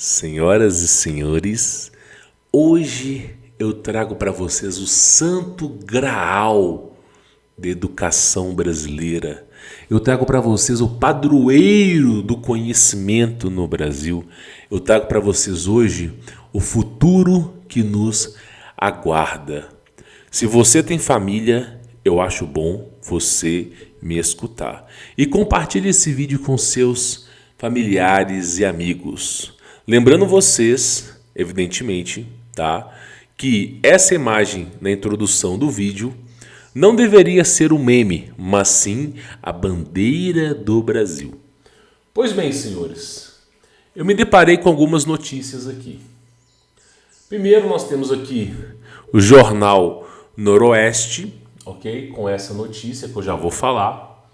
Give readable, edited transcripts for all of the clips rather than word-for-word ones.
Senhoras e senhores, hoje eu trago para vocês o santo graal da educação brasileira. Eu trago para vocês o padroeiro do conhecimento no Brasil. Eu trago para vocês hoje o futuro que nos aguarda. Se você tem família, eu acho bom você me escutar. E compartilhe esse vídeo com seus familiares e amigos. Lembrando vocês, evidentemente, tá, que essa imagem na introdução do vídeo não deveria ser um meme, mas sim a bandeira do Brasil. Pois bem, senhores, eu me deparei com algumas notícias aqui. Primeiro nós temos aqui o Jornal Noroeste, ok? Com essa notícia que eu já vou falar.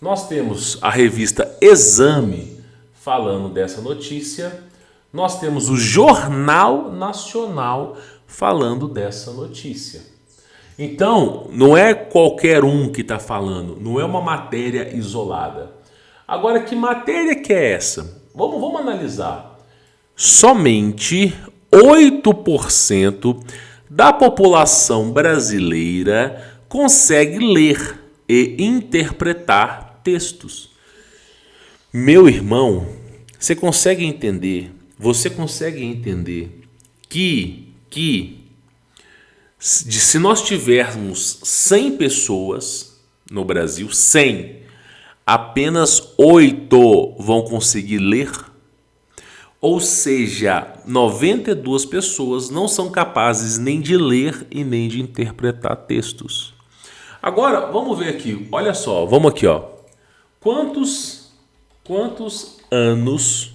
Nós temos a revista Exame falando dessa notícia. Nós temos o Jornal Nacional falando dessa notícia. Então, não é qualquer um que está falando, não é uma matéria isolada. Agora, que matéria que é essa? Vamos analisar. Somente 8% da população brasileira consegue ler e interpretar textos. Meu irmão, você consegue entender que se nós tivermos 100 pessoas no Brasil, 100, apenas 8 vão conseguir ler? Ou seja, 92 pessoas não são capazes nem de ler e nem de interpretar textos. Agora, vamos ver aqui. Olha só, vamos aqui, ó. Quantos anos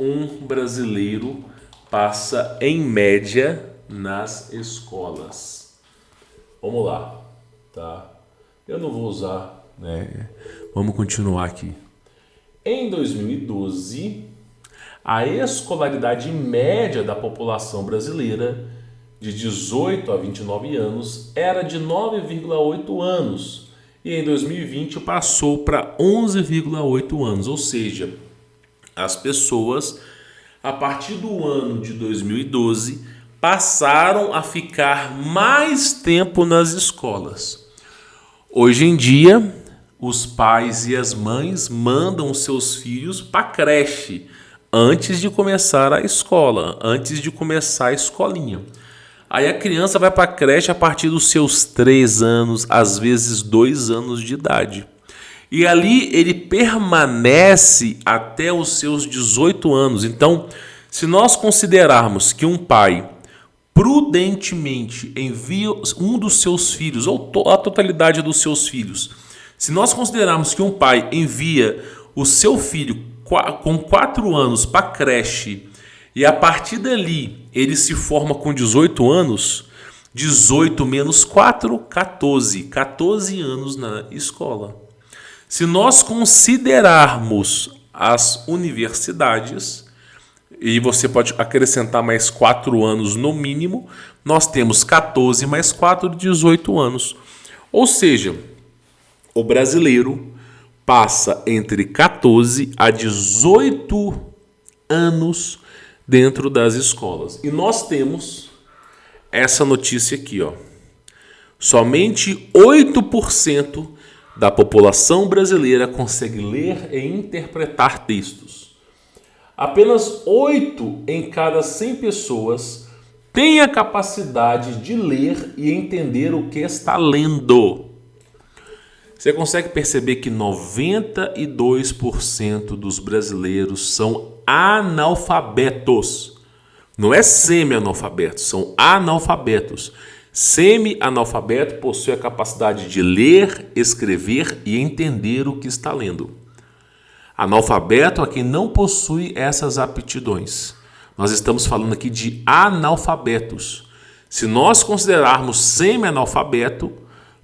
um brasileiro passa em média nas escolas? Vamos lá, tá? Eu não vou usar, né? Vamos continuar aqui. Em 2012, a escolaridade média da população brasileira de 18 a 29 anos era de 9,8 anos e em 2020 passou para 11,8 anos, ou seja, as pessoas a partir do ano de 2012 passaram a ficar mais tempo nas escolas. Hoje em dia, os pais e as mães mandam seus filhos para a creche antes de começar a escola, antes de começar a escolinha. Aí a criança vai para a creche a partir dos seus 3 anos, às vezes 2 anos de idade. E ali ele permanece até os seus 18 anos. Então, se nós considerarmos que um pai prudentemente envia um dos seus filhos, ou a totalidade dos seus filhos, se nós considerarmos que um pai envia o seu filho com 4 anos para a creche e a partir dali ele se forma com 18 anos, 18 menos 4, 14. 14 anos na escola. Se nós considerarmos as universidades, e você pode acrescentar mais 4 anos no mínimo, nós temos 14 mais 4, 18 anos. Ou seja, o brasileiro passa entre 14 a 18 anos dentro das escolas. E nós temos essa notícia aqui, ó. Somente 8% da população brasileira consegue ler e interpretar textos. Apenas 8 em cada 100 pessoas têm a capacidade de ler e entender o que está lendo. Você consegue perceber que 92% dos brasileiros são analfabetos. Não é semi-analfabetos, são analfabetos. Semi-analfabeto possui a capacidade de ler, escrever e entender o que está lendo. Analfabeto é quem não possui essas aptidões. Nós estamos falando aqui de analfabetos. Se nós considerarmos semi-analfabeto,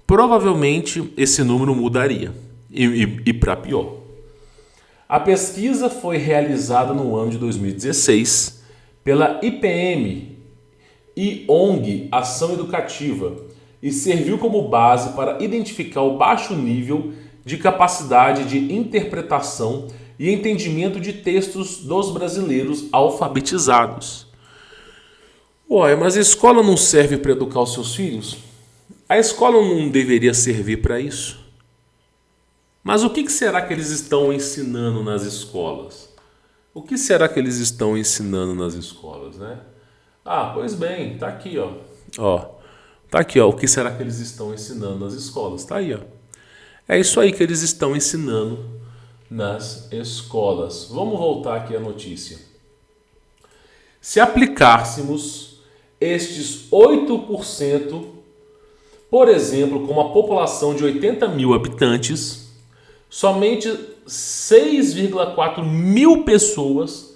provavelmente esse número mudaria e para pior. A pesquisa foi realizada no ano de 2016 pela IPM e ONG Ação Educativa e serviu como base para identificar o baixo nível de capacidade de interpretação e entendimento de textos dos brasileiros alfabetizados. Ué, mas a escola não serve para educar os seus filhos? A escola não deveria servir para isso? Mas o que será que eles estão ensinando nas escolas? O que será que eles estão ensinando nas escolas, né? Ah, pois bem, tá aqui, ó. Tá aqui, ó. O que será que eles estão ensinando nas escolas? Tá aí, ó. É isso aí que eles estão ensinando nas escolas. Vamos voltar aqui à notícia. Se aplicássemos estes 8%, por exemplo, com uma população de 80 mil habitantes, somente 6,4 mil pessoas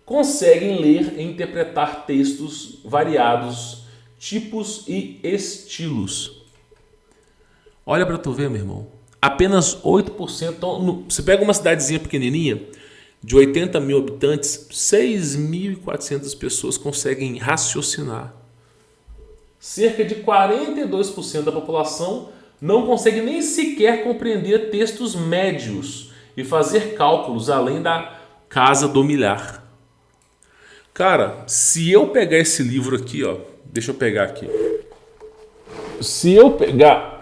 conseguem ler e interpretar textos variados, tipos e estilos. Olha para tu ver, meu irmão. Apenas 8%. Você pega uma cidadezinha pequenininha, de 80 mil habitantes, 6.400 pessoas conseguem raciocinar. Cerca de 42% da população não consegue nem sequer compreender textos médios e fazer cálculos além da casa do milhar. Cara, se eu pegar esse livro aqui, ó, deixa eu pegar aqui. Se eu pegar...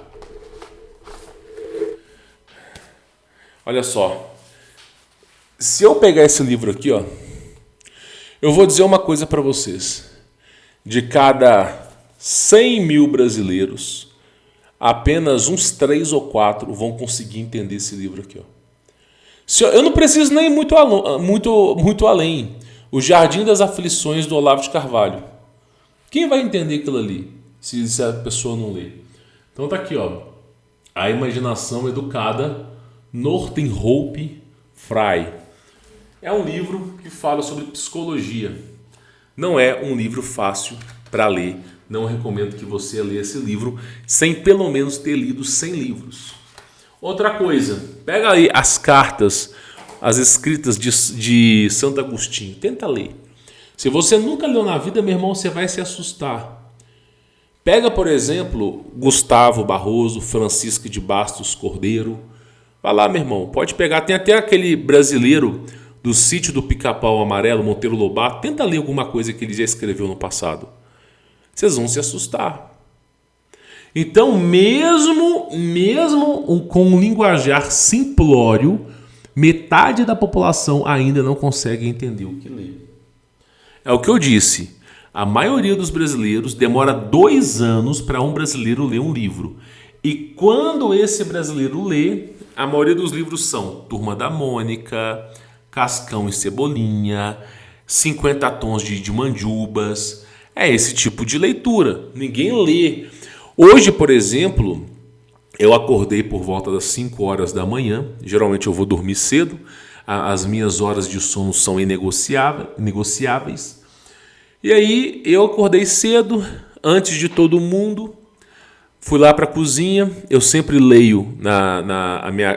Olha só. Se eu pegar esse livro aqui, ó, eu vou dizer uma coisa para vocês. De cada 100 mil brasileiros, apenas uns 3 ou 4 vão conseguir entender esse livro aqui, ó. Eu não preciso nem muito além. O Jardim das Aflições, do Olavo de Carvalho. Quem vai entender aquilo ali, se a pessoa não ler? Então tá aqui, ó. A Imaginação Educada, Northrop Frye. É um livro que fala sobre psicologia. Não é um livro fácil para ler. Não recomendo que você leia esse livro sem pelo menos ter lido 100 livros. Outra coisa, pega aí as cartas, as escritas de Santo Agostinho. Tenta ler. Se você nunca leu na vida, meu irmão, você vai se assustar. Pega, por exemplo, Gustavo Barroso, Francisco de Bastos Cordeiro. Vai lá, meu irmão, pode pegar. Tem até aquele brasileiro do Sítio do Pica-Pau Amarelo, Monteiro Lobato. Tenta ler alguma coisa que ele já escreveu no passado. Vocês vão se assustar. Então, mesmo com um linguajar simplório, metade da população ainda não consegue entender o que lê. É o que eu disse. A maioria dos brasileiros demora 2 anos para um brasileiro ler um livro. E quando esse brasileiro lê, a maioria dos livros são Turma da Mônica, Cascão e Cebolinha, 50 Tons de Mandibas. É esse tipo de leitura. Ninguém lê. Hoje, por exemplo, eu acordei por volta das 5 horas da manhã. Geralmente eu vou dormir cedo. As minhas horas de sono são inegociáveis. E aí eu acordei cedo, antes de todo mundo. Fui lá para a cozinha. Eu sempre leio.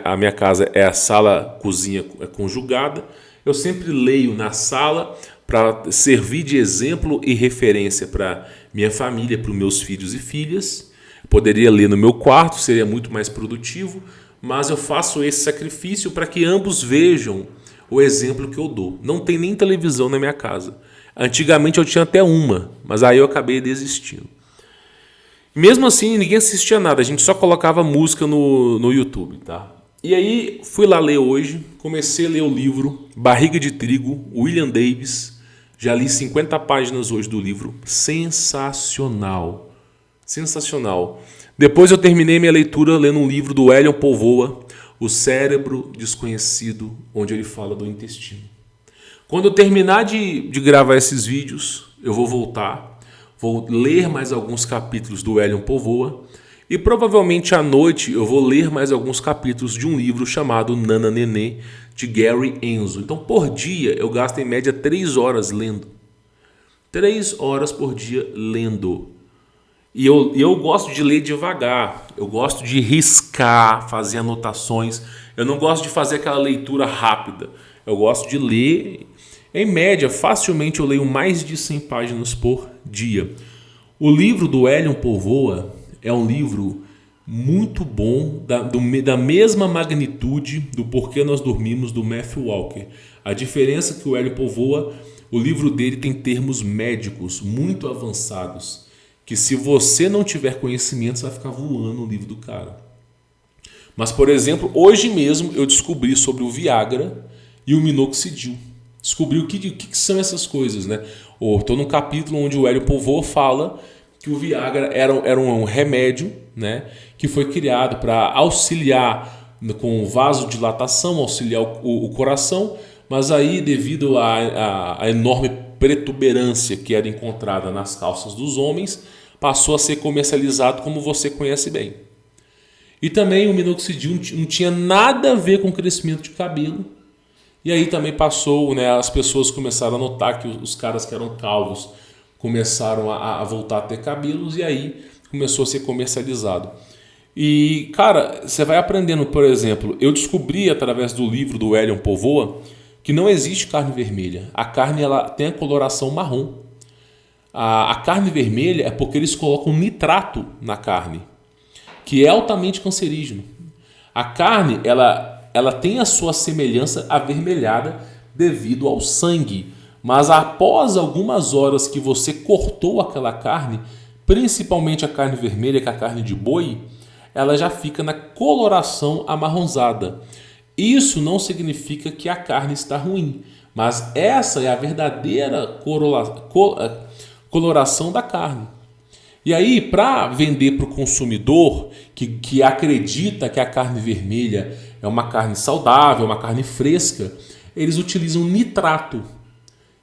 A minha casa é a sala-cozinha conjugada. Eu sempre leio na sala para servir de exemplo e referência para minha família, para os meus filhos e filhas. Poderia ler no meu quarto, seria muito mais produtivo, mas eu faço esse sacrifício para que ambos vejam o exemplo que eu dou. Não tem nem televisão na minha casa. Antigamente eu tinha até uma, mas aí eu acabei desistindo. Mesmo assim, ninguém assistia nada, a gente só colocava música no YouTube, tá? E aí, fui lá ler hoje, comecei a ler o livro Barriga de Trigo, William Davis. Já li 50 páginas hoje do livro. Sensacional. Sensacional. Depois eu terminei minha leitura lendo um livro do Elion Povoa, O Cérebro Desconhecido, onde ele fala do intestino. Quando eu terminar de gravar esses vídeos, eu vou voltar, vou ler mais alguns capítulos do Elion Povoa e provavelmente à noite eu vou ler mais alguns capítulos de um livro chamado Nana Nenê, de Gary Enzo. Então, por dia, eu gasto em média 3 horas lendo. 3 horas por dia lendo. E eu gosto de ler devagar. Eu gosto de riscar, fazer anotações. Eu não gosto de fazer aquela leitura rápida. Eu gosto de ler, em média, facilmente eu leio mais de 100 páginas por dia. O livro do Elion Povoa é um livro muito bom, da mesma magnitude do Porquê Nós Dormimos, do Matthew Walker. A diferença é que o Hélio Póvoa, o livro dele tem termos médicos muito avançados, que se você não tiver conhecimento, você vai ficar voando o livro do cara. Mas, por exemplo, hoje mesmo eu descobri sobre o Viagra e o minoxidil. Descobri o que são essas coisas, né? Estou num capítulo onde o Hélio Póvoa fala que o Viagra era um remédio, né, que foi criado para auxiliar com vasodilatação, auxiliar o coração, mas aí devido à enorme protuberância que era encontrada nas calças dos homens, passou a ser comercializado como você conhece bem. E também o minoxidil não tinha nada a ver com crescimento de cabelo. E aí também passou, né, as pessoas começaram a notar que os caras que eram calvos começaram a voltar a ter cabelos, e aí começou a ser comercializado. E, cara, você vai aprendendo, por exemplo, eu descobri através do livro do Hélio Póvoa que não existe carne vermelha. A carne ela tem a coloração marrom. A carne vermelha é porque eles colocam nitrato na carne, que é altamente cancerígeno. A carne ela tem a sua semelhança avermelhada devido ao sangue. Mas após algumas horas que você cortou aquela carne, principalmente a carne vermelha, que é a carne de boi, ela já fica na coloração amarronzada. Isso não significa que a carne está ruim, mas essa é a verdadeira coloração da carne. E aí, para vender para o consumidor que acredita que a carne vermelha é uma carne saudável, uma carne fresca, eles utilizam nitrato.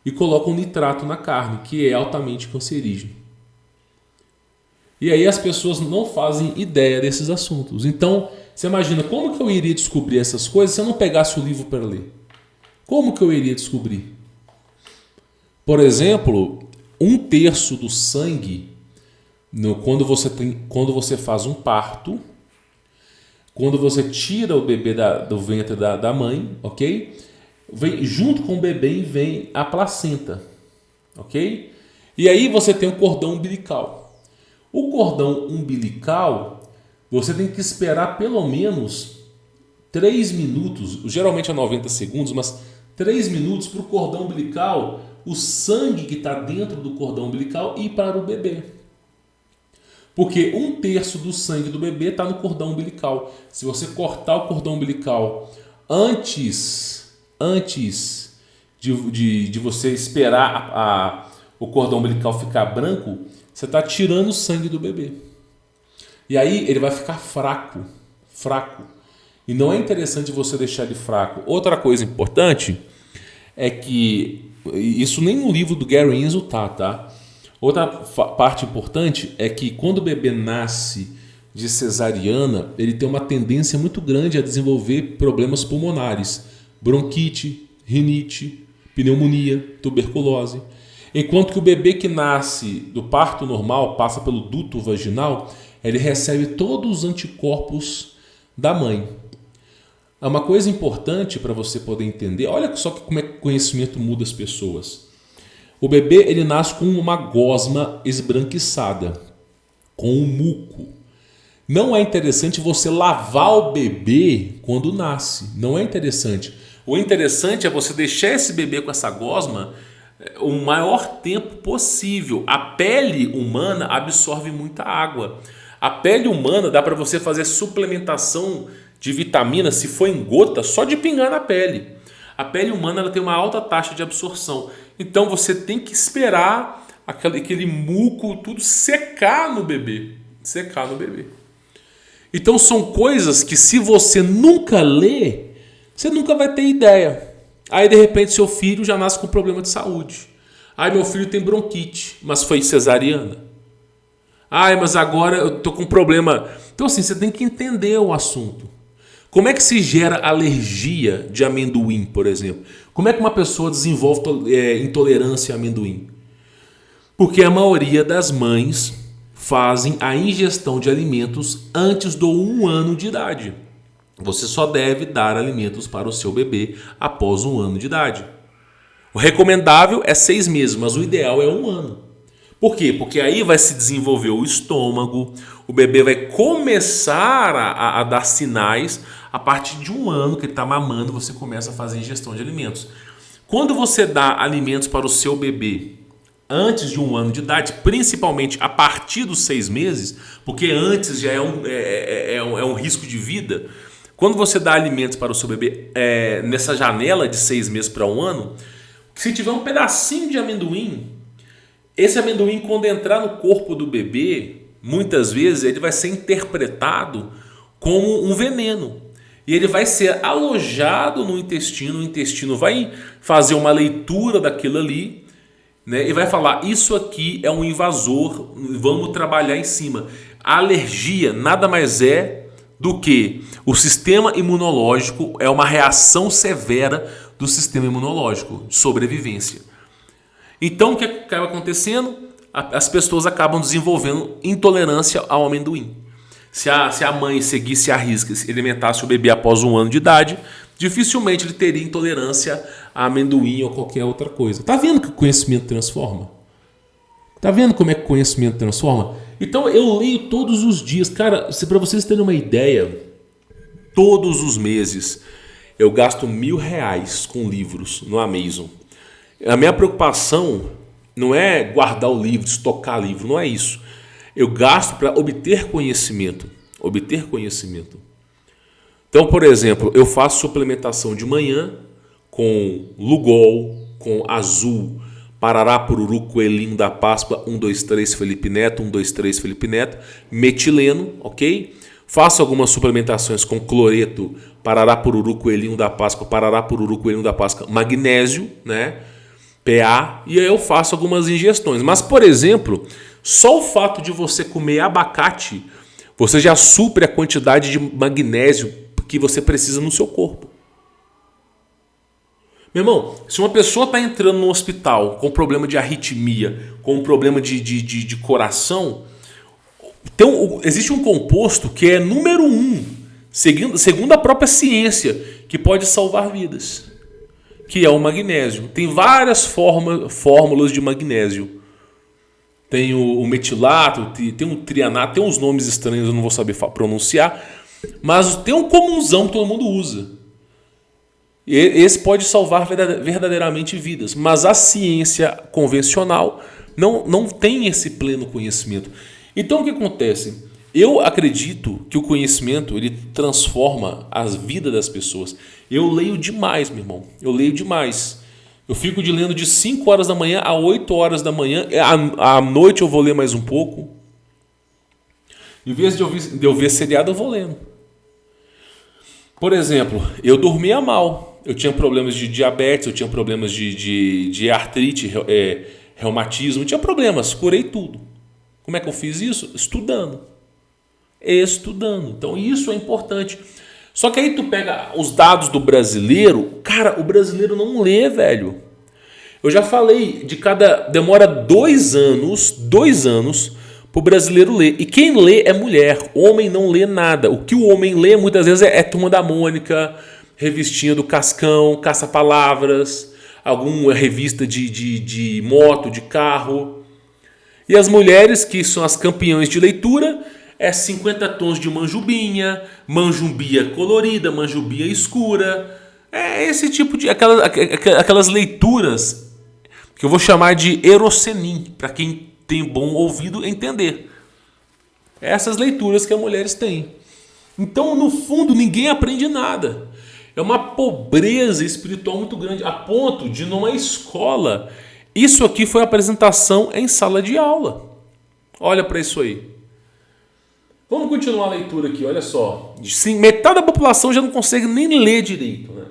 E colocam nitrato na carne, que é altamente cancerígeno. E aí as pessoas não fazem ideia desses assuntos. Então, você imagina, como que eu iria descobrir essas coisas se eu não pegasse o livro para ler? Como que eu iria descobrir? Por exemplo, 1/3 do sangue, quando você faz um parto, quando você tira o bebê do ventre da mãe, ok? Vem, junto com o bebê vem a placenta, ok? E aí você tem o cordão umbilical. O cordão umbilical, você tem que esperar pelo menos 3 minutos, geralmente é 90 segundos, mas 3 minutos para o cordão umbilical, o sangue que está dentro do cordão umbilical ir para o bebê. Porque 1/3 do sangue do bebê está no cordão umbilical. Se você cortar o cordão umbilical antes de você esperar o cordão umbilical ficar branco, você está tirando o sangue do bebê. E aí ele vai ficar fraco. E não é interessante você deixar ele fraco. Outra coisa importante é que, isso nem no livro do Gary Enzo tá? Outra parte importante é que quando o bebê nasce de cesariana, ele tem uma tendência muito grande a desenvolver problemas pulmonares. Bronquite, rinite, pneumonia, tuberculose. Enquanto que o bebê que nasce do parto normal, passa pelo duto vaginal, ele recebe todos os anticorpos da mãe. É uma coisa importante para você poder entender, olha só como é que o conhecimento muda as pessoas. O bebê ele nasce com uma gosma esbranquiçada, com um muco. Não é interessante você lavar o bebê quando nasce, não é interessante. O interessante é você deixar esse bebê com essa gosma o maior tempo possível. A pele humana absorve muita água. A pele humana dá para você fazer suplementação de vitamina, se for em gota, só de pingar na pele. A pele humana ela tem uma alta taxa de absorção. Então você tem que esperar aquele muco tudo secar no bebê. Então são coisas que se você nunca lê, você nunca vai ter ideia. Aí de repente seu filho já nasce com problema de saúde. Aí meu filho tem bronquite, mas foi cesariana. Mas agora eu tô com problema. Então assim, você tem que entender o assunto. Como é que se gera alergia de amendoim, por exemplo? Como é que uma pessoa desenvolve intolerância a amendoim? Porque a maioria das mães fazem a ingestão de alimentos antes do 1 ano de idade. Você só deve dar alimentos para o seu bebê após 1 ano de idade. O recomendável é 6 meses, mas o ideal é 1 ano. Por quê? Porque aí vai se desenvolver o estômago, O bebê vai começar a dar sinais a partir de 1 ano que ele está mamando, você começa a fazer ingestão de alimentos. Quando você dá alimentos para o seu bebê antes de 1 ano de idade, principalmente a partir dos 6 meses, porque antes já é um risco de vida. Quando você dá alimentos para o seu bebê nessa janela de 6 meses para 1 ano, se tiver um pedacinho de amendoim, esse amendoim, quando entrar no corpo do bebê, muitas vezes ele vai ser interpretado como um veneno. E ele vai ser alojado no intestino, o intestino vai fazer uma leitura daquilo ali, né, e vai falar, isso aqui é um invasor, vamos trabalhar em cima. A alergia nada mais é do que o sistema imunológico, é uma reação severa do sistema imunológico, de sobrevivência. Então o que acaba acontecendo? As pessoas acabam desenvolvendo intolerância ao amendoim. Se a mãe seguisse a risca e alimentasse o bebê após 1 ano de idade, dificilmente ele teria intolerância a amendoim ou qualquer outra coisa. Tá vendo que o conhecimento transforma? Tá vendo como é que o conhecimento transforma? Então eu leio todos os dias. Cara, para vocês terem uma ideia, todos os meses eu gasto R$1.000 com livros no Amazon. A minha preocupação não é guardar o livro, estocar livro, não é isso. Eu gasto para obter conhecimento. Obter conhecimento. Então, por exemplo, eu faço suplementação de manhã com Lugol, com Azul, Parará, Pururu, Coelhinho da Páscoa, 1, 2, 3, Felipe Neto, 1, 2, 3, Felipe Neto, metileno, ok? Faço algumas suplementações com cloreto, Parará, Pururu, Coelhinho da Páscoa, Parará, Pururu, Coelhinho da Páscoa, magnésio, né? PA, e aí eu faço algumas ingestões. Mas, por exemplo, só o fato de você comer abacate, você já supre a quantidade de magnésio que você precisa no seu corpo. Meu irmão, se uma pessoa está entrando no hospital com problema de arritmia, com problema de coração, existe um composto que é número 1, segundo a própria ciência, que pode salvar vidas, que é o magnésio. Tem várias fórmulas de magnésio. Tem o metilato, tem o trianato, tem uns nomes estranhos, eu não vou saber pronunciar, mas tem um comunzão que todo mundo usa. Esse pode salvar verdadeiramente vidas, mas a ciência convencional não tem esse pleno conhecimento. Então o que acontece? Eu acredito que o conhecimento ele transforma as vidas das pessoas. Eu leio demais, meu irmão. Eu leio demais. Eu fico lendo de 5 horas da manhã a 8 horas da manhã. À noite eu vou ler mais um pouco. Em vez de eu ver seriado, eu vou lendo. Por exemplo, eu dormia mal. Eu tinha problemas de diabetes, eu tinha problemas de artrite, reumatismo. Eu tinha problemas, curei tudo. Como é que eu fiz isso? Estudando. Então isso é importante. Só que aí tu pega os dados do brasileiro, cara, o brasileiro não lê, velho. Eu já falei, demora 2 anos pro brasileiro ler. E quem lê é mulher, homem não lê nada. O que o homem lê muitas vezes é Turma da Mônica, revistinha do Cascão, Caça-Palavras, alguma revista de moto, de carro. E as mulheres, que são as campeãs de leitura, 50 tons de manjubinha, manjubia colorida, manjubia escura. É esse tipo de... Aquelas leituras que eu vou chamar de erocenim, para quem tem bom ouvido entender. Essas leituras que as mulheres têm. Então, no fundo, ninguém aprende nada. É uma pobreza espiritual muito grande, a ponto de, numa escola, isso aqui foi apresentação em sala de aula. Olha para isso aí. Vamos continuar a leitura aqui, olha só. Sim, metade da população já não consegue nem ler direito, né?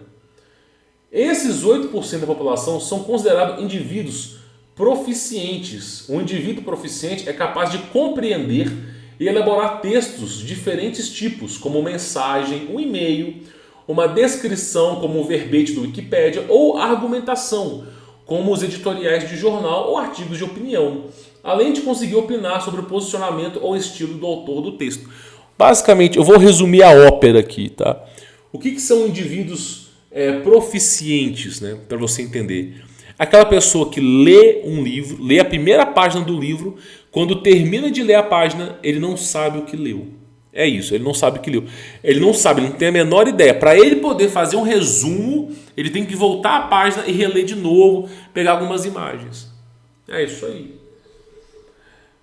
Esses 8% da população são considerados indivíduos proficientes. Um indivíduo proficiente é capaz de compreender e elaborar textos de diferentes tipos, como mensagem, um e-mail, uma descrição, como o verbete do Wikipédia, ou argumentação, como os editoriais de jornal ou artigos de opinião, além de conseguir opinar sobre o posicionamento ou estilo do autor do texto. Basicamente, eu vou resumir a ópera aqui, tá? O que são indivíduos proficientes, né? Para você entender. Aquela pessoa que lê um livro, lê a primeira página do livro, quando termina de ler a página, ele não sabe o que leu. É isso, ele não sabe o que leu. Ele não sabe, ele não tem a menor ideia. Para ele poder fazer um resumo, ele tem que voltar a página e reler de novo, pegar algumas imagens. É isso aí.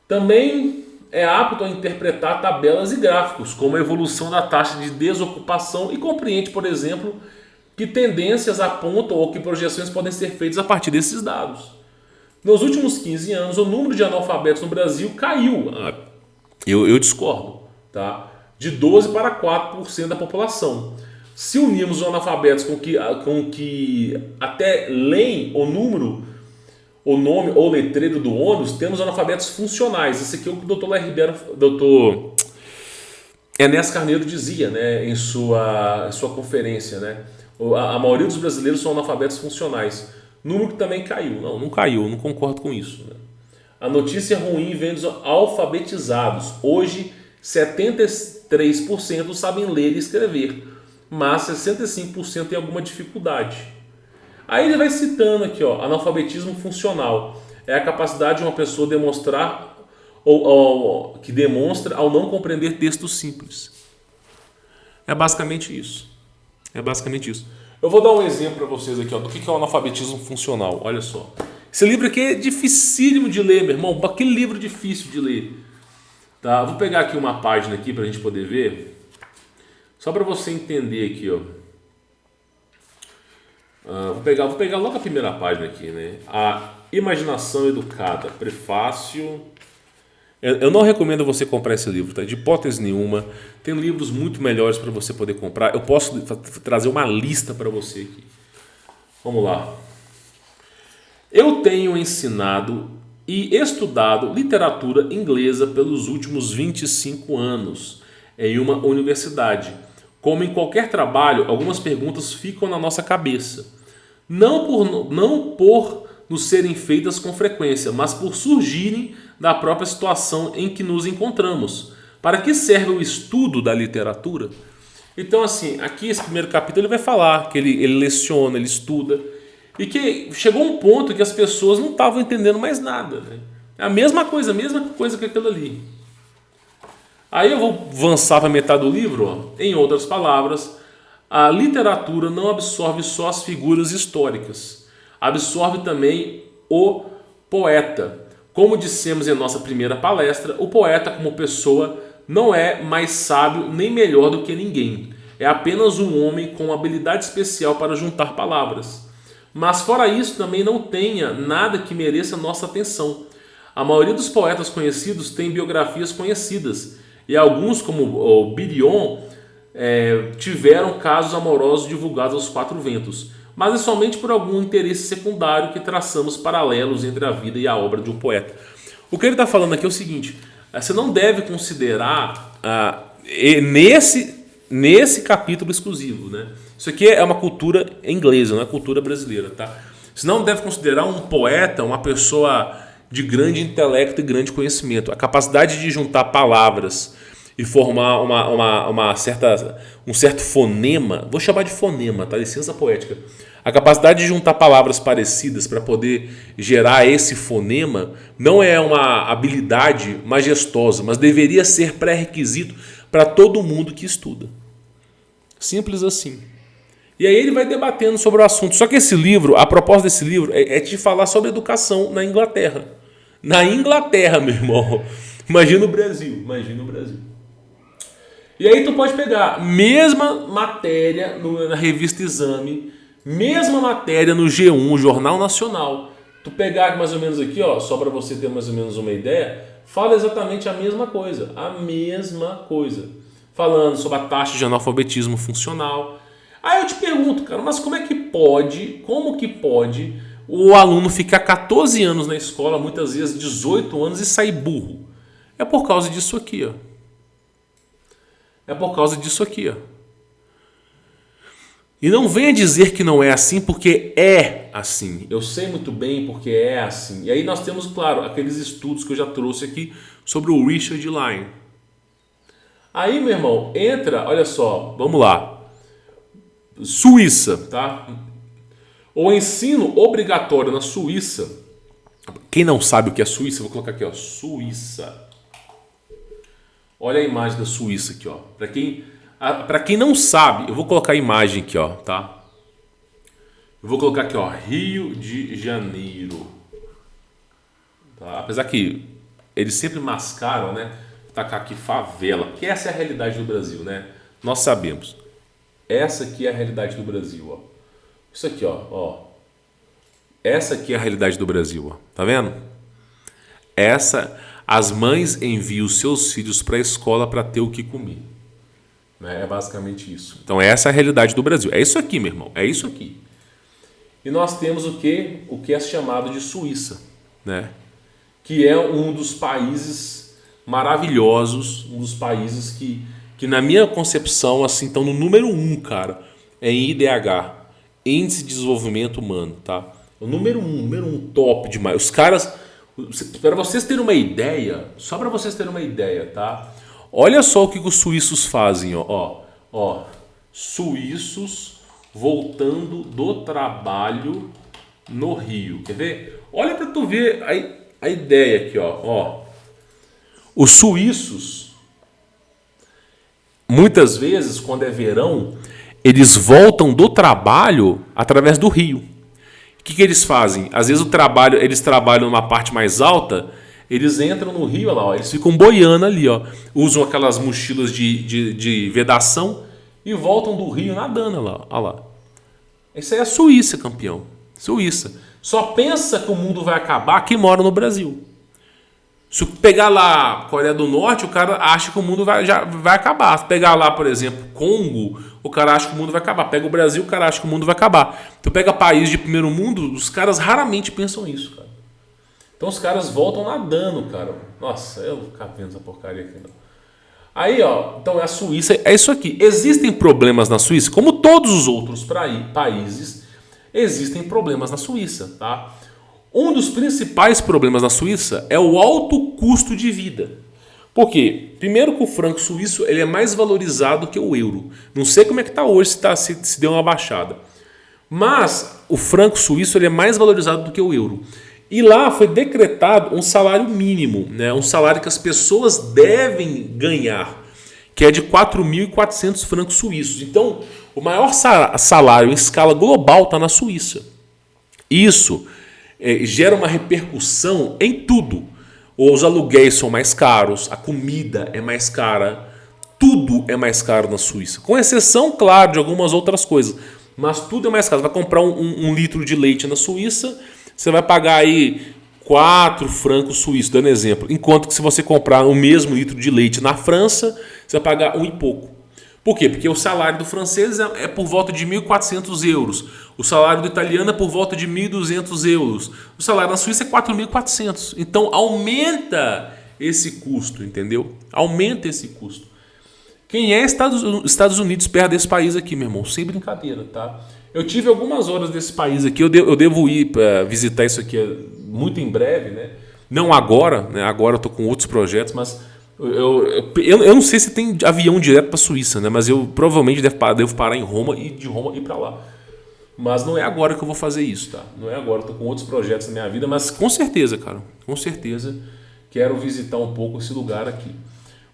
Também é apto a interpretar tabelas e gráficos, como a evolução da taxa de desocupação, e compreende, por exemplo, que tendências apontam ou que projeções podem ser feitas a partir desses dados. Nos últimos 15 anos, o número de analfabetos no Brasil caiu. Eu discordo, tá? De 12% para 4% da população. Se unirmos os analfabetos com que até leem o número, o nome ou letreiro do ônibus, temos analfabetos funcionais. Esse aqui é o que o Dr. Ernesto Carneiro dizia, né, em sua conferência, né? A maioria dos brasileiros são analfabetos funcionais. Número que também caiu. Não caiu, não concordo com isso, né? A notícia ruim vem dos alfabetizados. Hoje, 73% sabem ler e escrever, mas 65% têm alguma dificuldade. Aí ele vai citando aqui, ó, analfabetismo funcional. É a capacidade de uma pessoa demonstrar que demonstra ao não compreender textos simples. É basicamente isso. Eu vou dar um exemplo para vocês aqui, ó, do que é o analfabetismo funcional. Olha só. Esse livro aqui é dificílimo de ler, meu irmão. Aquele livro difícil de ler. Tá? Vou pegar aqui uma página aqui para a gente poder ver. Só para você entender aqui, ó. Vou pegar logo a primeira página aqui, né? A Imaginação Educada, prefácio. Eu não recomendo você comprar esse livro, tá? De hipótese nenhuma. Tem livros muito melhores para você poder comprar. Eu posso trazer uma lista para você aqui. Vamos lá. Eu tenho ensinado e estudado literatura inglesa pelos últimos 25 anos em uma universidade. Como em qualquer trabalho, algumas perguntas ficam na nossa cabeça. Não por nos serem feitas com frequência, mas por surgirem da própria situação em que nos encontramos. Para que serve o estudo da literatura? Então, assim, aqui esse primeiro capítulo ele vai falar que ele leciona, ele estuda, e que chegou um ponto que as pessoas não estavam entendendo mais nada, né? É a mesma coisa que aquilo ali. Aí eu vou avançar para metade do livro, ó. Em outras palavras, a literatura não absorve só as figuras históricas, absorve também o poeta. Como dissemos em nossa primeira palestra, o poeta como pessoa não é mais sábio nem melhor do que ninguém. É apenas um homem com uma habilidade especial para juntar palavras. Mas fora isso também não tenha nada que mereça nossa atenção. A maioria dos poetas conhecidos tem biografias conhecidas, e alguns, como o Birion, tiveram casos amorosos divulgados aos quatro ventos, mas é somente por algum interesse secundário que traçamos paralelos entre a vida e a obra de um poeta. O que ele está falando aqui é o seguinte: você não deve considerar nesse capítulo exclusivo, né? Isso aqui é uma cultura inglesa, não é cultura brasileira, tá? Você não deve considerar um poeta uma pessoa de grande intelecto e grande conhecimento. A capacidade de juntar palavras e formar um certo fonema, vou chamar de fonema, tá? Licença poética. A capacidade de juntar palavras parecidas para poder gerar esse fonema não é uma habilidade majestosa, mas deveria ser pré-requisito para todo mundo que estuda. Simples assim. E aí ele vai debatendo sobre o assunto. Só que esse livro, a proposta desse livro é te falar sobre educação na Inglaterra. Na Inglaterra, meu irmão. Imagina o Brasil. E aí tu pode pegar mesma matéria na revista Exame, mesma matéria no G1, Jornal Nacional. Tu pegar mais ou menos aqui, ó, só para você ter mais ou menos uma ideia, fala exatamente a mesma coisa. Falando sobre a taxa de analfabetismo funcional. Aí eu te pergunto, cara, mas como que pode o aluno ficar 14 anos na escola, muitas vezes 18 anos, e sair burro? É por causa disso aqui, ó. E não venha dizer que não é assim, porque é assim. Eu sei muito bem porque é assim. E aí nós temos, claro, aqueles estudos que eu já trouxe aqui sobre o Richard Lyne. Aí, meu irmão, entra, olha só, vamos lá. Suíça, tá? O ensino obrigatório na Suíça. Quem não sabe o que é Suíça, eu vou colocar aqui, ó, Suíça. Olha a imagem da Suíça aqui, ó. Para quem não sabe, eu vou colocar a imagem aqui, ó, tá? Eu vou colocar aqui, ó, Rio de Janeiro. Tá? Apesar que eles sempre mascaram, né? Tacar aqui favela, que essa é a realidade do Brasil, né? Nós sabemos. Essa aqui é a realidade do Brasil, ó. Isso aqui, ó. Essa aqui é a realidade do Brasil, ó. Tá vendo? As mães enviam os seus filhos para a escola para ter o que comer. Né? É basicamente isso. Então essa é a realidade do Brasil. É isso aqui, meu irmão. É isso aqui. E nós temos o que é chamado de Suíça, né? Que é um dos países maravilhosos, um dos países que na minha concepção, assim, estão no número 1, cara, é em IDH, Índice de Desenvolvimento Humano, tá? O número 1, top demais. Os caras, para vocês terem uma ideia, só para vocês terem uma ideia, tá? Olha só o que os suíços fazem, ó. Suíços voltando do trabalho no Rio. Quer ver? Olha para tu ver a ideia aqui, ó. Os suíços, muitas vezes, quando é verão, eles voltam do trabalho através do rio. O que eles fazem? Às vezes eles trabalham numa parte mais alta, eles entram no rio, olha lá, ó, eles ficam boiando ali, ó, usam aquelas mochilas de vedação e voltam do rio nadando, olha lá. Isso aí é a Suíça, campeão. Suíça. Só pensa que o mundo vai acabar quem mora no Brasil. Se pegar lá Coreia do Norte, o cara acha que o mundo já vai acabar. Se pegar lá, por exemplo, Congo, o cara acha que o mundo vai acabar. Pega o Brasil, o cara acha que o mundo vai acabar. Tu pega país de primeiro mundo, os caras raramente pensam isso, cara. Então os caras voltam nadando, cara. Nossa, eu vou ficar vendo essa porcaria aqui, não. Aí, ó, então é a Suíça, é isso aqui. Existem problemas na Suíça, como todos os outros países, existem problemas na Suíça, tá? Um dos principais problemas na Suíça é o alto custo de vida. Por quê? Primeiro que o franco suíço ele é mais valorizado que o euro. Não sei como é que está hoje, se deu uma baixada. Mas o franco suíço ele é mais valorizado do que o euro. E lá foi decretado um salário mínimo, né? Um salário que as pessoas devem ganhar, que é de 4.400 francos suíços. Então, o maior salário em escala global está na Suíça. Isso gera uma repercussão em tudo. Os aluguéis são mais caros, a comida é mais cara, tudo é mais caro na Suíça. Com exceção, claro, de algumas outras coisas. Mas tudo é mais caro. Você vai comprar um litro de leite na Suíça, você vai pagar aí 4 francos suíços, dando exemplo. Enquanto que se você comprar o mesmo litro de leite na França, você vai pagar 1 e pouco. Por quê? Porque o salário do francês é por volta de 1.400 euros. O salário do italiano é por volta de 1.200 euros. O salário na Suíça é 4.400. Então aumenta esse custo, entendeu? Aumenta esse custo. Quem é Estados Unidos perto desse país aqui, meu irmão? Sem brincadeira, tá? Eu tive algumas horas desse país aqui. Eu devo ir para visitar isso aqui muito em breve, né? Não agora, né? Agora eu estou com outros projetos, mas eu não sei se tem avião direto para a Suíça, né? Mas eu provavelmente devo parar em Roma e de Roma ir para lá. Mas não é agora que eu vou fazer isso, tá? Não é agora, eu tô com outros projetos na minha vida, mas com certeza, cara, com certeza quero visitar um pouco esse lugar aqui.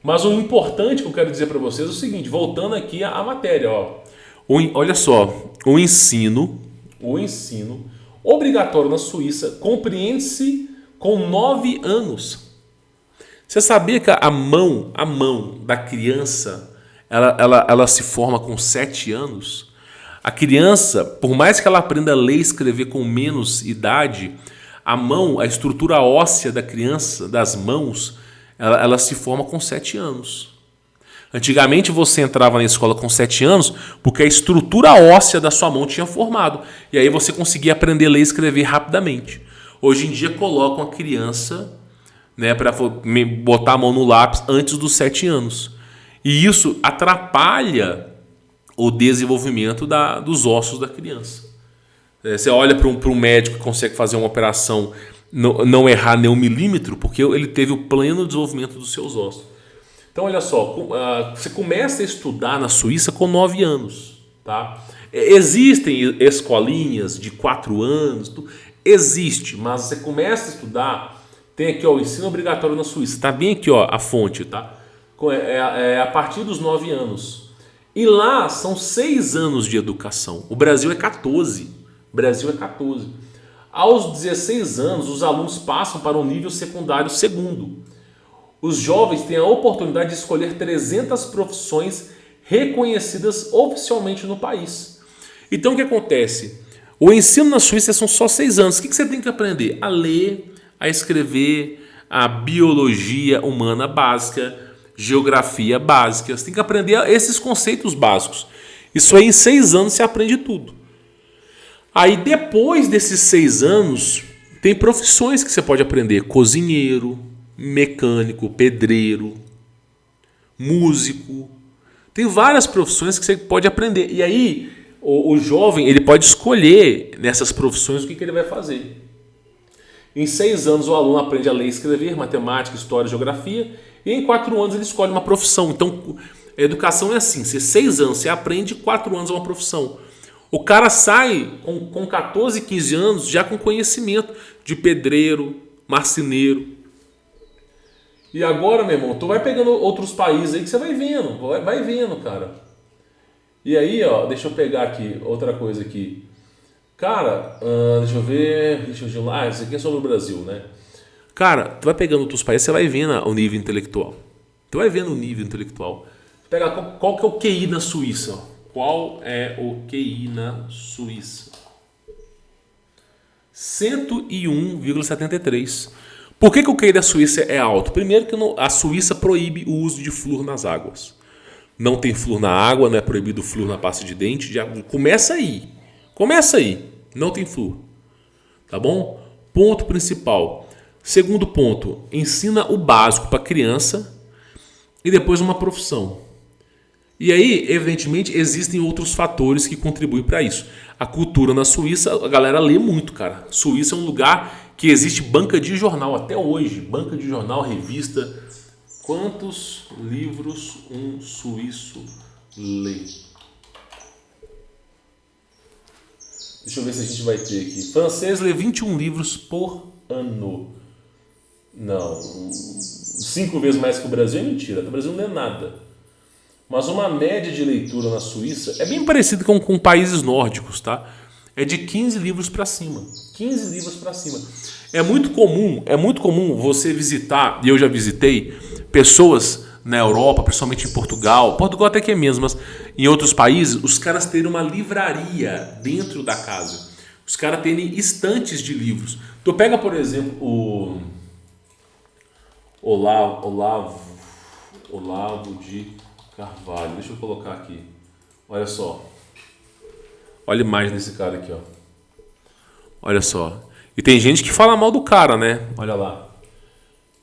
Mas o importante que eu quero dizer para vocês é o seguinte, voltando aqui à matéria, ó. Olha só, o ensino obrigatório na Suíça compreende-se com 9 anos. Você sabia que a mão da criança ela se forma com 7 anos? A criança, por mais que ela aprenda a ler e escrever com menos idade, a estrutura óssea da criança, das mãos, ela se forma com 7 anos. Antigamente você entrava na escola com 7 anos porque a estrutura óssea da sua mão tinha formado. E aí você conseguia aprender a ler e escrever rapidamente. Hoje em dia colocam a criança, né, para botar a mão no lápis antes dos 7 anos. E isso atrapalha o desenvolvimento dos ossos da criança. Você olha para um médico que consegue fazer uma operação, não errar nem 1 milímetro, porque ele teve o pleno desenvolvimento dos seus ossos. Então, olha só, você começa a estudar na Suíça com 9 anos. Tá? Existem escolinhas de 4 anos, existe, mas você começa a estudar, tem aqui ó, o ensino obrigatório na Suíça, tá bem aqui ó, a fonte, tá? É a partir dos 9 anos. E lá são 6 anos de educação. O Brasil é 14. Brasil é 14. Aos 16 anos, os alunos passam para o nível secundário segundo. Os jovens têm a oportunidade de escolher 300 profissões reconhecidas oficialmente no país. Então o que acontece? O ensino na Suíça são só 6 anos. O que você tem que aprender? A ler, a escrever, a biologia humana básica, geografia básica. Você tem que aprender esses conceitos básicos. Isso aí em 6 anos você aprende tudo. Aí depois desses 6 anos, tem profissões que você pode aprender. Cozinheiro, mecânico, pedreiro, músico. Tem várias profissões que você pode aprender. E aí o jovem ele pode escolher nessas profissões o que ele vai fazer. Em 6 anos o aluno aprende a ler e escrever, matemática, história, geografia. E em 4 anos ele escolhe uma profissão. Então a educação é assim. 6 anos você aprende, 4 anos é uma profissão. O cara sai com 14, 15 anos já com conhecimento de pedreiro, marceneiro. E agora, meu irmão, tu vai pegando outros países aí que você vai vendo, cara. E aí, ó, deixa eu pegar aqui outra coisa aqui. Cara, deixa eu ver lá, isso aqui é sobre o Brasil, né? Cara, tu vai pegando outros países, você vai vendo o nível intelectual. Tu vai vendo o nível intelectual. Pega qual que é o QI na Suíça, ó. Qual é o QI na Suíça? 101,73. Por que o QI da Suíça é alto? Primeiro que a Suíça proíbe o uso de flúor nas águas. Não tem flúor na água, não é proibido flúor na pasta de dente. Já começa aí. Não tem flúor. Tá bom? Ponto principal. Segundo ponto, ensina o básico para a criança e depois uma profissão. E aí, evidentemente, existem outros fatores que contribuem para isso. A cultura na Suíça, a galera lê muito, cara. Suíça é um lugar que existe banca de jornal até hoje. Banca de jornal, revista. Quantos livros um suíço lê? Deixa eu ver se a gente vai ter aqui. Francês lê 21 livros por ano. Não, 5 vezes mais que o Brasil é mentira. O Brasil não lê nada. Mas uma média de leitura na Suíça é bem parecido com países nórdicos, tá? É de 15 livros para cima. 15 livros para cima. É muito comum você visitar, e eu já visitei, pessoas na Europa, principalmente em Portugal até que é mesmo, mas em outros países, os caras terem uma livraria dentro da casa. Os caras terem estantes de livros. Tu pega, por exemplo, o Olavo de Carvalho. Deixa eu colocar aqui. Olha só. Olha a imagem desse cara aqui, ó. Olha só. E tem gente que fala mal do cara, né? Olha lá.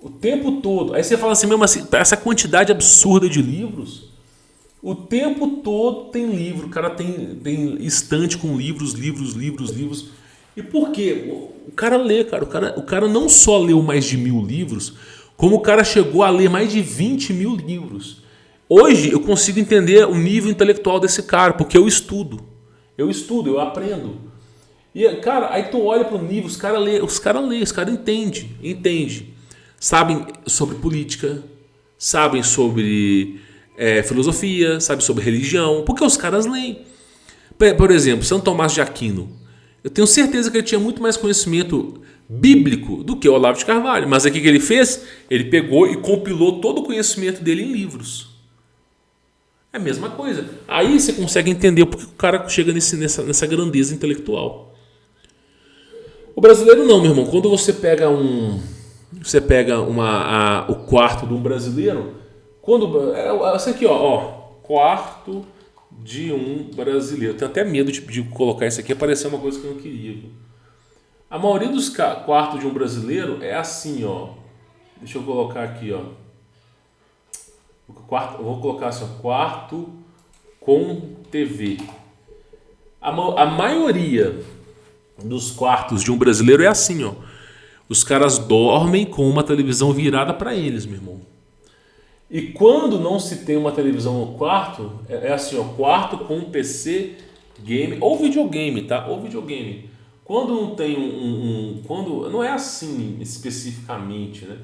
O tempo todo. Aí você fala assim, mesmo assim, essa quantidade absurda de livros. O tempo todo tem livro. O cara tem estante com livros. E por quê? O cara lê, cara. O cara não só leu mais de 1000 livros, como o cara chegou a ler mais de 20 mil livros. Hoje eu consigo entender o nível intelectual desse cara, porque eu estudo, eu aprendo. E, cara, aí tu olha para o nível, os caras lê, os caras entendem. Sabem sobre política, sabem sobre filosofia, sabem sobre religião, porque os caras leem. Por exemplo, São Tomás de Aquino. Eu tenho certeza que ele tinha muito mais conhecimento bíblico do que o Olavo de Carvalho. Mas aqui que ele fez? Ele pegou e compilou todo o conhecimento dele em livros. É a mesma coisa. Aí você consegue entender porque o cara chega nessa grandeza intelectual. O brasileiro não, meu irmão. Quando você pega o quarto de um brasileiro, essa aqui, ó, quarto de um brasileiro. Eu tenho até medo de colocar isso aqui, aparecer uma coisa que eu não queria. A maioria dos quartos de um brasileiro é assim, ó. Deixa eu colocar aqui, ó. Eu vou colocar assim, ó, quarto com TV. A maioria dos quartos de um brasileiro é assim, ó. Os caras dormem com uma televisão virada para eles, meu irmão. E quando não se tem uma televisão no quarto, é assim, ó, quarto com PC Game ou videogame, tá? Ou videogame. Quando não tem quando não é assim especificamente, né?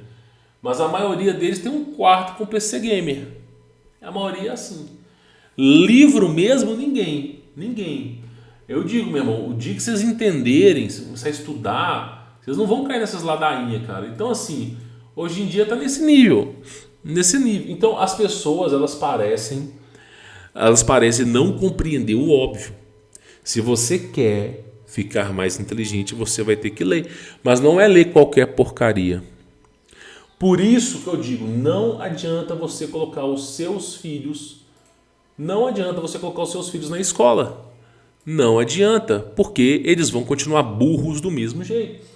Mas a maioria deles tem um quarto com PC gamer. A maioria é assim. Livro mesmo, ninguém. Ninguém. Eu digo, meu irmão, o dia que vocês entenderem, se você estudar, vocês não vão cair nessas ladainhas, cara. Então, assim, hoje em dia tá nesse nível. Nesse nível. Então, as pessoas, elas parecem não compreender o óbvio. Se você quer ficar mais inteligente, você vai ter que ler. Mas não é ler qualquer porcaria. Por isso que eu digo, não adianta você colocar os seus filhos, na escola. Não adianta, porque eles vão continuar burros do mesmo jeito.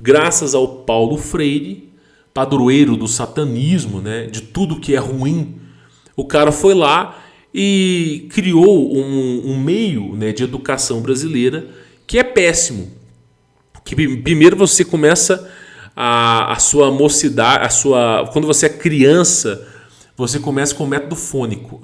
Graças ao Paulo Freire, padroeiro do satanismo, né, de tudo que é ruim, o cara foi lá e criou um meio, né, de educação brasileira que é péssimo. Que primeiro você começa a sua mocidade, quando você é criança, você começa com o método fônico.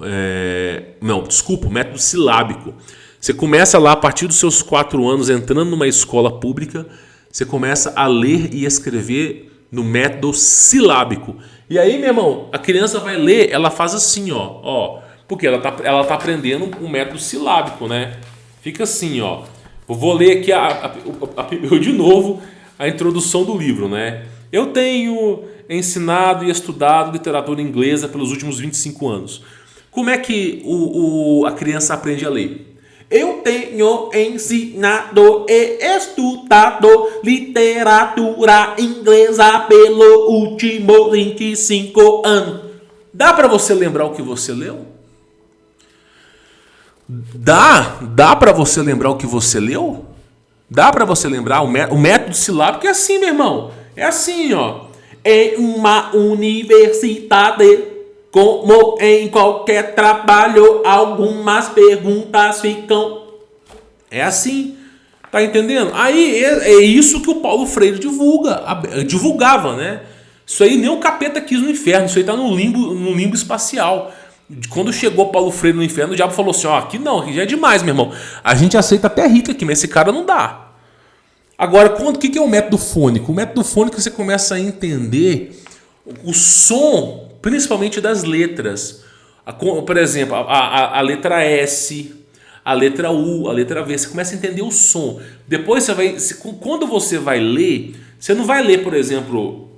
O método silábico. Você começa lá a partir dos seus 4 anos, entrando numa escola pública, você começa a ler e escrever no método silábico. E aí, meu irmão, a criança vai ler, ela faz assim, ó, porque ela tá aprendendo um método silábico, né? Fica assim, ó. Eu vou ler aqui de novo a introdução do livro, né? Eu tenho ensinado e estudado literatura inglesa pelos últimos 25 anos. Como é que a criança aprende a ler? Eu tenho ensinado e estudado literatura inglesa pelos últimos 25 anos. Dá para você lembrar o que você leu? Dá para você lembrar o que você leu? Dá para você lembrar o método silábico é assim, meu irmão. É assim, ó. Em uma universidade, como em qualquer trabalho, algumas perguntas ficam. É assim. Tá entendendo? Aí é isso que o Paulo Freire divulgava, né? Isso aí nem o capeta quis no inferno. Isso aí tá no limbo espacial. Quando chegou Paulo Freire no inferno, o diabo falou assim, ó, aqui não, aqui já é demais, meu irmão. A gente aceita até Hitler aqui, mas esse cara não dá. Agora, o que é o método fônico? O método fônico você começa a entender o som, principalmente das letras. Por exemplo, a letra S, a letra U, a letra V. Você começa a entender o som. Depois, quando você vai ler, você não vai ler, por exemplo,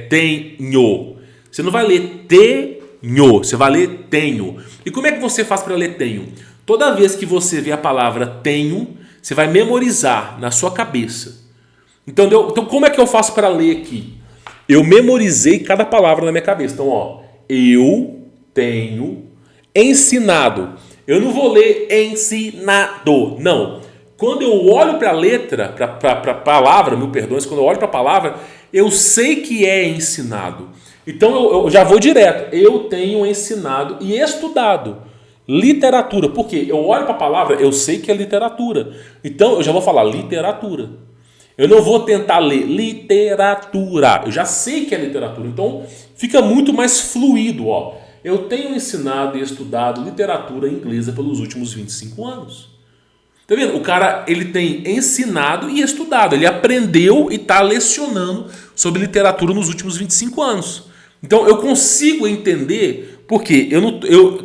tenho. Você não vai ler tenho, você vai ler tenho. E como é que você faz para ler tenho? Toda vez que você vê a palavra tenho, você vai memorizar na sua cabeça. Então como é que eu faço para ler aqui? Eu memorizei cada palavra na minha cabeça. Então, ó, eu tenho ensinado. Eu não vou ler ensinado, não. Quando eu olho para a letra, para a palavra, mil perdões, quando eu olho para a palavra, eu sei que é ensinado. Então eu já vou direto. Eu tenho ensinado e estudado literatura. Por quê? Eu olho para a palavra, eu sei que é literatura. Então eu já vou falar literatura. Eu não vou tentar ler literatura. Eu já sei que é literatura. Então fica muito mais fluido. Ó. Eu tenho ensinado e estudado literatura inglesa pelos últimos 25 anos. Tá vendo? O cara, ele tem ensinado e estudado. Ele aprendeu e está lecionando sobre literatura nos últimos 25 anos. Então eu consigo entender, porque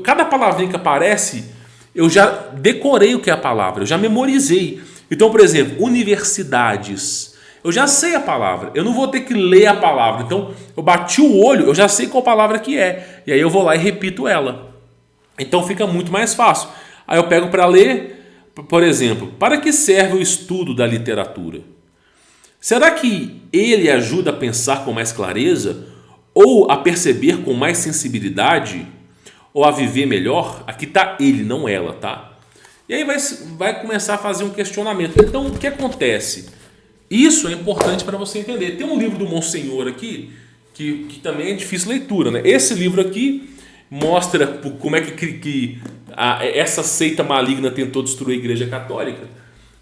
cada palavrinha que aparece, eu já decorei o que é a palavra, eu já memorizei. Então, por exemplo, universidades. Eu já sei a palavra, eu não vou ter que ler a palavra. Então, eu bati o olho, eu já sei qual palavra que é. E aí eu vou lá e repito ela. Então fica muito mais fácil. Aí eu pego para ler, por exemplo, para que serve o estudo da literatura? Será que ele ajuda a pensar com mais clareza? Ou a perceber com mais sensibilidade? Ou a viver melhor? Aqui está ele, não ela, tá? E aí vai começar a fazer um questionamento. Então, o que acontece? Isso é importante para você entender. Tem um livro do Monsenhor aqui, que também é difícil leitura, né? Esse livro aqui mostra como é que essa seita maligna tentou destruir a Igreja Católica.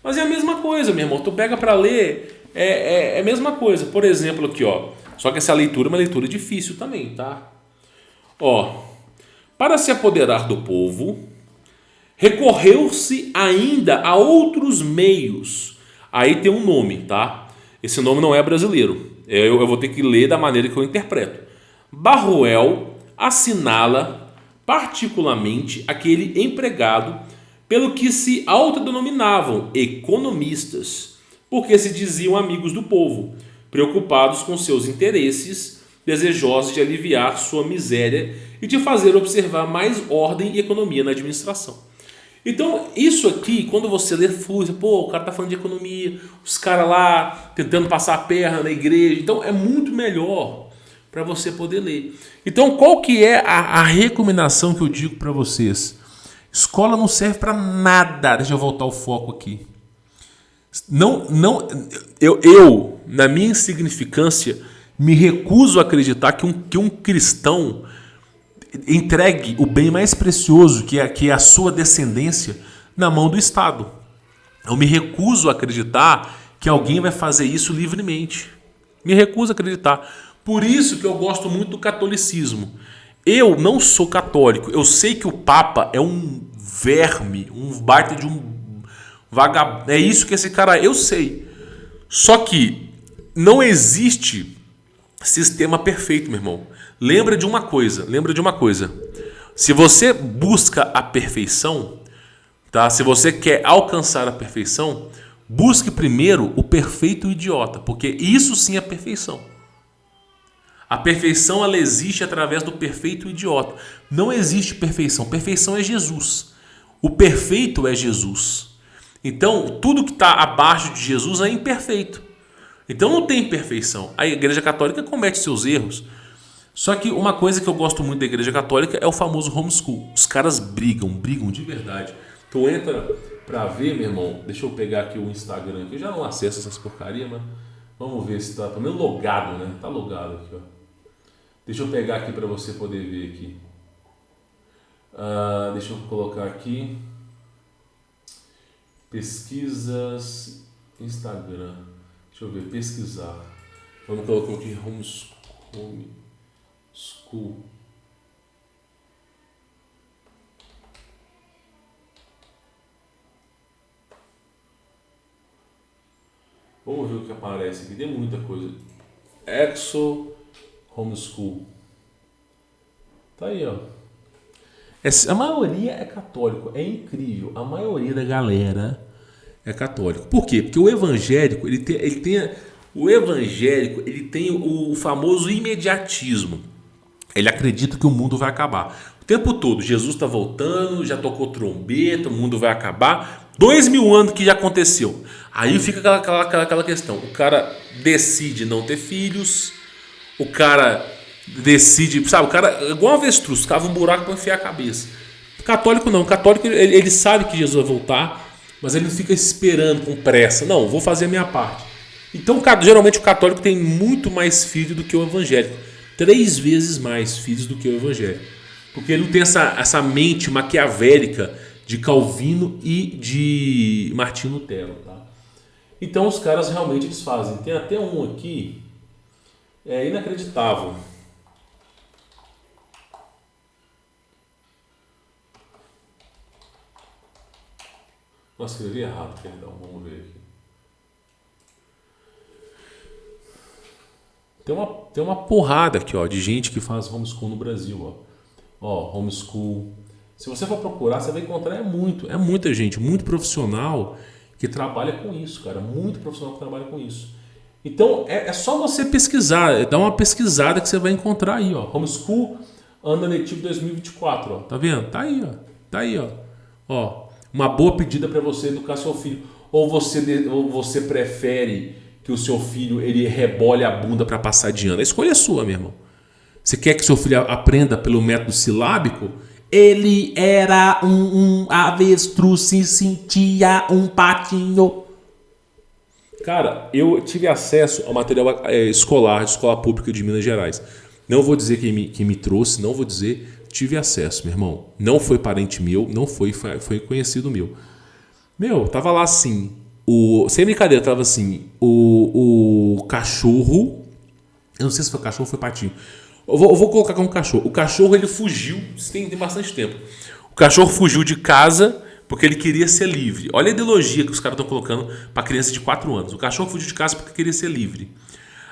Mas é a mesma coisa, meu irmão. Tu pega para ler, é a mesma coisa. Por exemplo, aqui, ó. Só que essa leitura é uma leitura difícil também, tá? Ó, para se apoderar do povo, Recorreu-se ainda a outros meios. Aí tem um nome, tá? Esse nome não é brasileiro. Eu vou ter que ler da maneira que eu interpreto. Barruel assinala particularmente aquele empregado pelo que se autodenominavam economistas, porque se diziam amigos do povo, preocupados com seus interesses, desejosos de aliviar sua miséria e de fazer observar mais ordem e economia na administração. Então, isso aqui, quando você lê, pô, o cara tá falando de economia, os caras lá tentando passar a perna na igreja, então é muito melhor para você poder ler. Então, qual que é a recomendação que eu digo para vocês? Escola não serve para nada. Deixa eu voltar o foco aqui. Eu, na minha insignificância, me recuso a acreditar que um cristão entregue o bem mais precioso, que é a sua descendência, na mão do Estado. Eu me recuso a acreditar que alguém vai fazer isso livremente. Me recuso a acreditar. Por isso que eu gosto muito do catolicismo. Eu não sou católico. Eu sei que o Papa é um verme, um baita de um vagabundo. É isso que esse cara é. Eu sei. Só que não existe sistema perfeito, meu irmão. Lembra de uma coisa. Se você busca a perfeição, tá? Se você quer alcançar a perfeição, busque primeiro o perfeito idiota, porque isso sim é perfeição. A perfeição, ela existe através do perfeito idiota. Não existe perfeição. Perfeição é Jesus. O perfeito é Jesus. Então, tudo que está abaixo de Jesus é imperfeito. Então, não tem perfeição. A Igreja Católica comete seus erros. Só que uma coisa que eu gosto muito da Igreja Católica é o famoso homeschool. Os caras brigam de verdade. Tu entra pra ver, meu irmão. Deixa eu pegar aqui o Instagram. Eu já não acesso essas porcarias, mas vamos ver se tá pelo menos logado, né? Tá logado aqui, ó. Deixa eu pegar aqui para você poder ver aqui. Deixa eu colocar aqui. Pesquisas Instagram. Deixa eu ver, pesquisar. Vamos colocar aqui homeschool. Vamos ver o que aparece aqui. Tem muita coisa. Exo Homeschool. Tá aí, ó. A maioria é católico. É incrível. A maioria da galera é católico. Por quê? Porque o evangélico, ele tem o famoso imediatismo. Ele acredita que o mundo vai acabar. O tempo todo, Jesus está voltando, já tocou trombeta, o mundo vai acabar. 2000 anos que já aconteceu. Aí fica aquela questão. O cara decide não ter filhos. O cara decide, sabe? O cara, igual um avestruz, cava um buraco para enfiar a cabeça. O católico não. O católico, ele sabe que Jesus vai voltar, mas ele não fica esperando com pressa. Não, vou fazer a minha parte. Então, geralmente, o católico tem muito mais filho do que o evangélico. 3 vezes mais filhos do que o evangélico. Porque ele não tem essa mente maquiavélica de Calvino e de Martinho Lutero, tá? Então, os caras realmente eles fazem. Tem até um aqui, é inacreditável. Nossa, escrevi errado, perdão. Vamos ver aqui. Tem uma porrada aqui, ó, de gente que faz homeschool no Brasil, ó. Homeschool. Se você for procurar, você vai encontrar é muita gente, muito profissional que trabalha com isso, cara, muito profissional que trabalha com isso. Então é só você pesquisar, dá uma pesquisada que você vai encontrar aí, ó. Homeschool ano letivo 2024, ó. Tá vendo? Tá aí, ó. Ó, uma boa pedida para você educar seu filho. Ou você prefere que o seu filho ele rebole a bunda para passar de ano? A escolha é sua, meu irmão. Você quer que seu filho aprenda pelo método silábico? Ele era um avestruz, se sentia um patinho. Cara, eu tive acesso ao material escolar de escola pública de Minas Gerais. Não vou dizer quem me trouxe, não vou dizer. Tive acesso, meu irmão. Não foi parente meu, não foi conhecido meu. Meu, tava lá assim. Sem brincadeira, tava assim. O cachorro. Eu não sei se foi cachorro ou foi patinho. Eu vou colocar como cachorro. O cachorro ele fugiu. Tem bastante tempo. O cachorro fugiu de casa porque ele queria ser livre. Olha a ideologia que os caras estão colocando para criança de 4 anos. O cachorro fugiu de casa porque queria ser livre.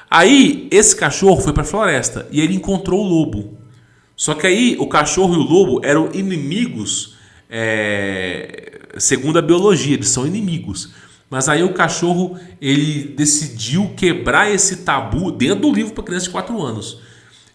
Aí, esse cachorro foi para a floresta e ele encontrou o lobo. Só que aí, o cachorro e o lobo eram inimigos, segundo a biologia, eles são inimigos. Mas aí o cachorro, ele decidiu quebrar esse tabu dentro do livro para criança de 4 anos.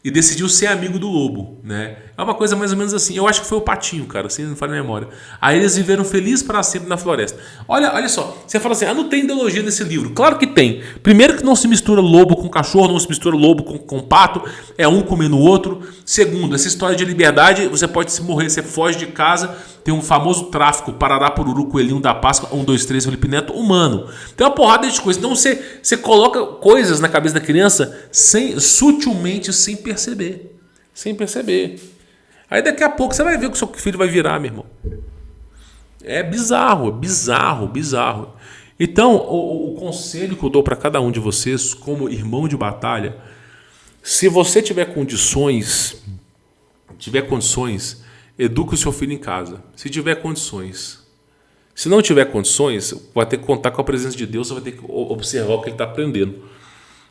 E decidiu ser amigo do lobo, né? É uma coisa mais ou menos assim. Eu acho que foi o patinho, cara, assim, não falha a memória. Aí eles viveram felizes para sempre na floresta. Olha só, você fala assim, não tem ideologia nesse livro. Claro que tem. Primeiro que não se mistura lobo com cachorro, não se mistura lobo com pato, é um comendo o outro. Segundo, essa história de liberdade, você pode se morrer, você foge de casa, tem um famoso tráfico, Parará, Pururu, Coelhinho da Páscoa, 1, 2, 3, Felipe Neto, humano. Tem uma porrada de coisas. Então você coloca coisas na cabeça da criança sutilmente, sem perceber. Sem perceber. Aí daqui a pouco você vai ver o que o seu filho vai virar, meu irmão. É bizarro, bizarro, bizarro. Então, o conselho que eu dou para cada um de vocês, como irmão de batalha, se você tiver condições, eduque o seu filho em casa. Se tiver condições. Se não tiver condições, vai ter que contar com a presença de Deus, você vai ter que observar o que ele está aprendendo.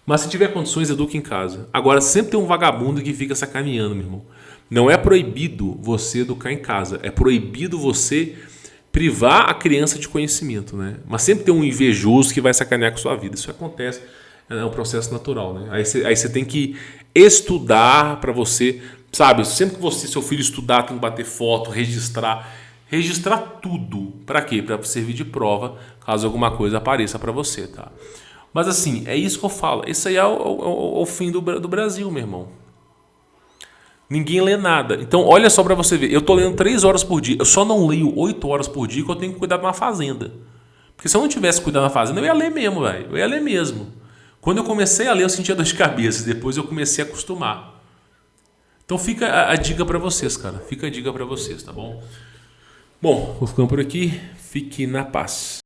Mas se tiver condições, eduque em casa. Agora, sempre tem um vagabundo que fica sacaneando, meu irmão. Não é proibido você educar em casa. É proibido você privar a criança de conhecimento, né? Mas sempre tem um invejoso que vai sacanear com a sua vida. Isso acontece, é um processo natural, né? Aí você tem que estudar para você, sabe? Sempre que seu filho estudar, tem que bater foto, registrar tudo. Para quê? Para servir de prova caso alguma coisa apareça para você, tá? Mas assim, é isso que eu falo. Isso aí é o fim do Brasil, meu irmão. Ninguém lê nada. Então, olha só para você ver. Eu tô lendo 3 horas por dia. Eu só não leio 8 horas por dia porque eu tenho que cuidar de uma fazenda. Porque se eu não tivesse cuidado da fazenda, eu ia ler mesmo, velho. Eu ia ler mesmo. Quando eu comecei a ler, eu sentia dor de cabeça. Depois eu comecei a acostumar. Então fica a dica para vocês, cara. Fica a dica para vocês, tá bom? Bom, vou ficando por aqui. Fique na paz.